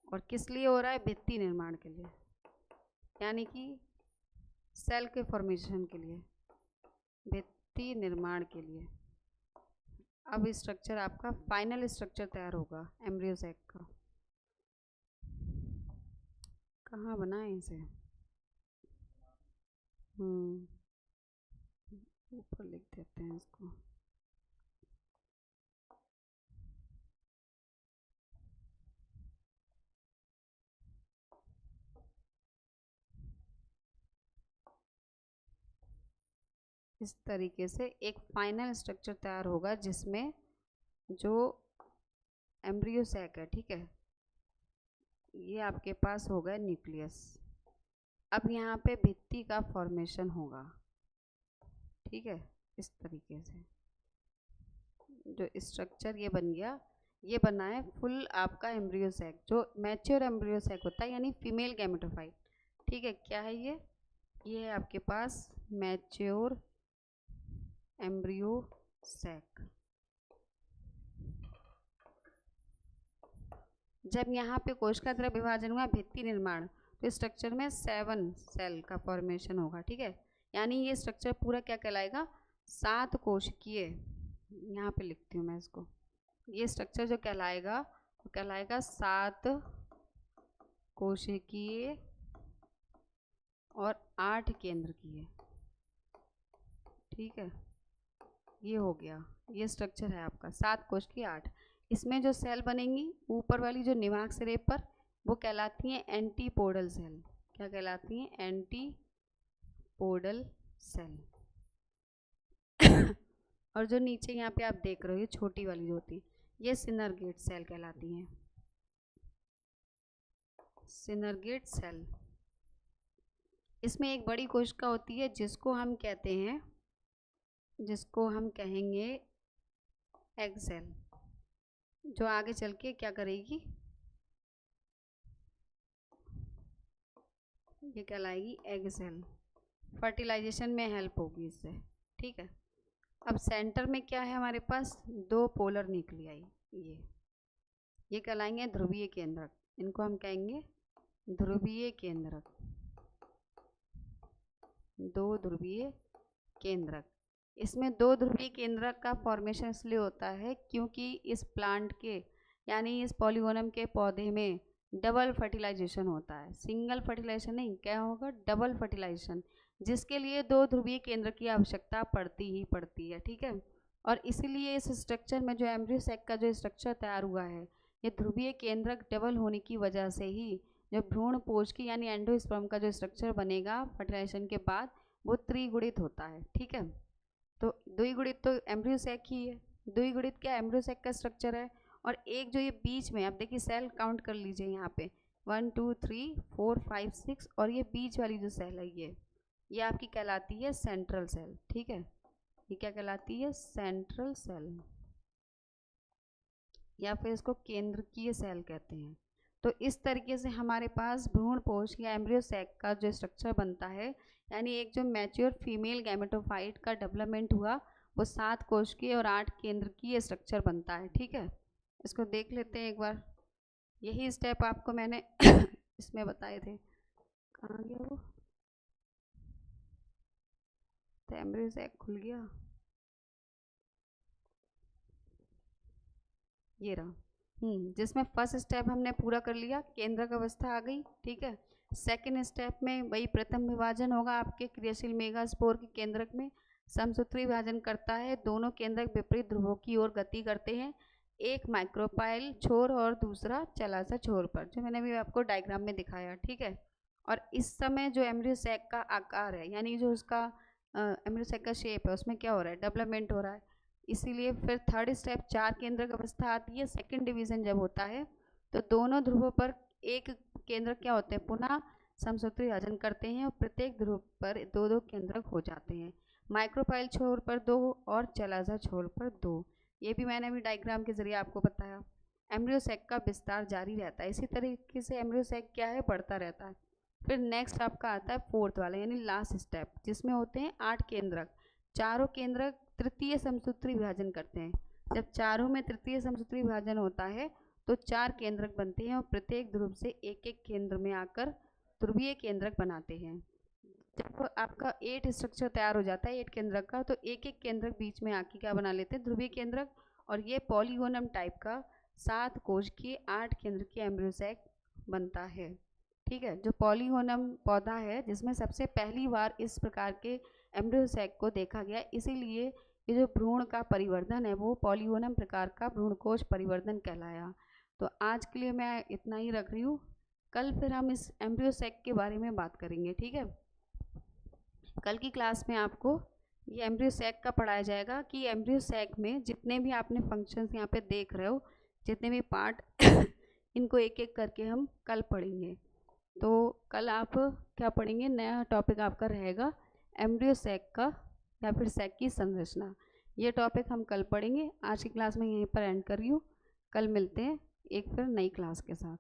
और किस लिए हो रहा है? भित्ति निर्माण के लिए, यानी कि सेल के फॉर्मेशन के लिए, भित्ति निर्माण के लिए। अब स्ट्रक्चर आपका फाइनल स्ट्रक्चर तैयार होगा एम्ब्रियो सैक का। कहाँ बनाए इसे? ऊपर लिख देते हैं इसको। इस तरीके से एक फाइनल स्ट्रक्चर तैयार होगा जिसमें जो एम्ब्रियो सैक है, ठीक है, ये आपके पास होगा न्यूक्लियस। अब यहाँ पे भित्ति का फॉर्मेशन होगा। ठीक है, इस तरीके से जो स्ट्रक्चर ये बन गया, ये बना है फुल आपका एम्ब्रियो सैक, जो मैच्योर एम्ब्रियो सैक होता है, यानी फीमेल गैमेटोफाइट। ठीक है, क्या है ये है आपके पास मैच्योर एम्ब्रियो सैक। जब यहाँ पे कोशिका द्रव विभाजन हुआ, भित्ति निर्माण, तो स्ट्रक्चर में 7 सेल का फॉर्मेशन होगा। ठीक है, यानी ये स्ट्रक्चर पूरा क्या कहलाएगा? 7 कोशिकीय। यहाँ पे लिखती हूँ मैं इसको। ये स्ट्रक्चर जो कहलाएगा वो कहलाएगा 7 कोशिकीय और 8 केंद्रकीय। ठीक है, ये हो गया, ये स्ट्रक्चर है आपका 7 कोशिकीय 8। इसमें जो सेल बनेंगी ऊपर वाली जो निवाहक सिरे पर, वो कहलाती हैं एंटीपोडल सेल। क्या कहलाती हैं? Antipodal cell. और जो नीचे यहाँ पे आप देख रहे हो, ये छोटी वाली जो होती है, ये सिनर्गेट सेल कहलाती हैं। सिनर्गेट सेल। इसमें एक बड़ी कोशिका होती है जिसको हम कहते हैं, जिसको हम कहेंगे एग सेल, जो आगे चल के क्या करेगी? ये कहलाएगी एग सेल। फर्टिलाइजेशन में हेल्प होगी इससे। ठीक है, अब सेंटर में क्या है हमारे पास? 2 पोलर न्यूक्लियाई। ये कहलाएंगे ध्रुवीय केंद्रक। इनको हम कहेंगे ध्रुवीय केंद्रक। 2 ध्रुवीय केंद्रक। इसमें 2 ध्रुवीय केंद्रक का फॉर्मेशन इसलिए होता है क्योंकि इस प्लांट के, यानी इस पॉलीगोनम के पौधे में डबल फर्टिलाइजेशन होता है। सिंगल फर्टिलाइजेशन नहीं, क्या होगा? डबल फर्टिलाइजेशन, जिसके लिए 2 ध्रुवीय केंद्र की आवश्यकता पड़ती ही पड़ती है। ठीक है, और इसीलिए इस स्ट्रक्चर में जो एम्ब्रियो सैक का जो स्ट्रक्चर तैयार हुआ है, ये ध्रुवीय केंद्रक डबल होने की वजह से ही जो भ्रूण पोष की यानी एंडोस्पर्म का जो स्ट्रक्चर बनेगा फर्टिलाइजेशन के बाद, वो त्रिगुणित होता है। ठीक है, तो द्विगुणित तो एम्ब्रियो सैक ही है, द्विगुणित क्या एम्ब्रियो सैक का स्ट्रक्चर है। और एक जो ये बीच में, आप देखिए सेल काउंट कर लीजिए यहाँ पे, 1 2 3 4 5 6, और ये बीच वाली जो सेल है ये आपकी कहलाती है सेंट्रल सेल। ठीक है, ये क्या कहलाती है? सेंट्रल सेल, या फिर इसको केंद्रकीय सेल कहते हैं। तो इस तरीके से हमारे पास भ्रूण पोष या एम्ब्रियो सैक का जो स्ट्रक्चर बनता है, यानी एक जो मैच्योर फीमेल गैमेटोफाइट का डेवलपमेंट हुआ, वो 7 कोशिकीय और 8 केंद्रकीय स्ट्रक्चर बनता है। ठीक है, इसको देख लेते हैं एक बार। यही स्टेप आपको मैंने इसमें बताए थे। कहाँ गया वो? तो एम्ब्रियो सैक खुल गया, ये रहा। जिसमें फर्स्ट स्टेप हमने पूरा कर लिया, केंद्रक अवस्था आ गई, ठीक है। सेकंड स्टेप में वही प्रथम विभाजन होगा आपके क्रियाशील मेगास्पोर के केंद्रक में, समसूत्री विभाजन करता है, दोनों केंद्रक विपरीत ध्रुवों की ओर गति करते हैं, एक माइक्रोपाइल छोर और दूसरा चलासा छोर पर, जो मैंने अभी आपको डायग्राम में दिखाया, ठीक है। और इस समय जो एम्ब्रियो सैक का आकार है, यानी जो उसका एम्ब्रियो सैक का शेप है, उसमें क्या हो रहा है, डेवलपमेंट हो रहा है। इसीलिए फिर थर्ड स्टेप 4 केंद्रक अवस्था आती है। सेकंड डिवीजन जब होता है तो दोनों ध्रुवों पर एक केंद्रक क्या होते हैं, पुनः समसूत्री विभाजन करते हैं और प्रत्येक ध्रुव पर 2-2 केंद्रक हो जाते हैं, माइक्रोपाइल छोर पर 2 और चलासा छोर पर 2। ये भी मैंने अभी डायग्राम के जरिए आपको बताया। एम्ब्रियो सैक का विस्तार जारी रहता है, इसी तरीके से एम्ब्रियो सैक क्या है, बढ़ता रहता है। फिर नेक्स्ट आपका आता है फोर्थ वाला यानी लास्ट स्टेप, जिसमें होते हैं 8 केंद्रक, चारों केंद्रक तृतीय समसूत्री विभाजन करते हैं। जब चारों में तृतीय समसूत्री विभाजन होता है तो 4 केंद्रक बनते हैं और प्रत्येक ध्रुव से एक एक केंद्र में आकर ध्रुवीय केंद्रक बनाते हैं। जब आपका 8 स्ट्रक्चर तैयार हो जाता है 8 केंद्रक का, तो एक एक केंद्रक बीच में आके क्या बना लेते हैं, ध्रुवीय केंद्रक। और ये पॉलीगोनम टाइप का 7 कोश की 8 केंद्र की एम्ब्रियो सैक बनता है, ठीक है। जो पॉलीगोनम पौधा है जिसमें सबसे पहली बार इस प्रकार के एम्ब्रियो सैक को देखा गया, इसीलिए ये जो भ्रूण का परिवर्धन है वो पॉलीगोनम प्रकार का भ्रूणकोश परिवर्धन कहलाया। तो आज के लिए मैं इतना ही रख रही हूँ, कल फिर हम इस एम्ब्रियो सैक के बारे में बात करेंगे, ठीक है। कल की क्लास में आपको ये एम्ब्रियो सैक का पढ़ाया जाएगा कि एम्ब्रियो सैक में जितने भी आपने फंक्शंस यहाँ पे देख रहे हो, जितने भी पार्ट इनको एक एक करके हम कल पढ़ेंगे। तो कल आप क्या पढ़ेंगे, नया टॉपिक आपका रहेगा एम्ब्रियो सैक का या फिर सैक की संरचना। ये टॉपिक हम कल पढ़ेंगे। आज की क्लास में यहीं पर एंड कर रही हूँ, कल मिलते हैं एक फिर नई क्लास के साथ।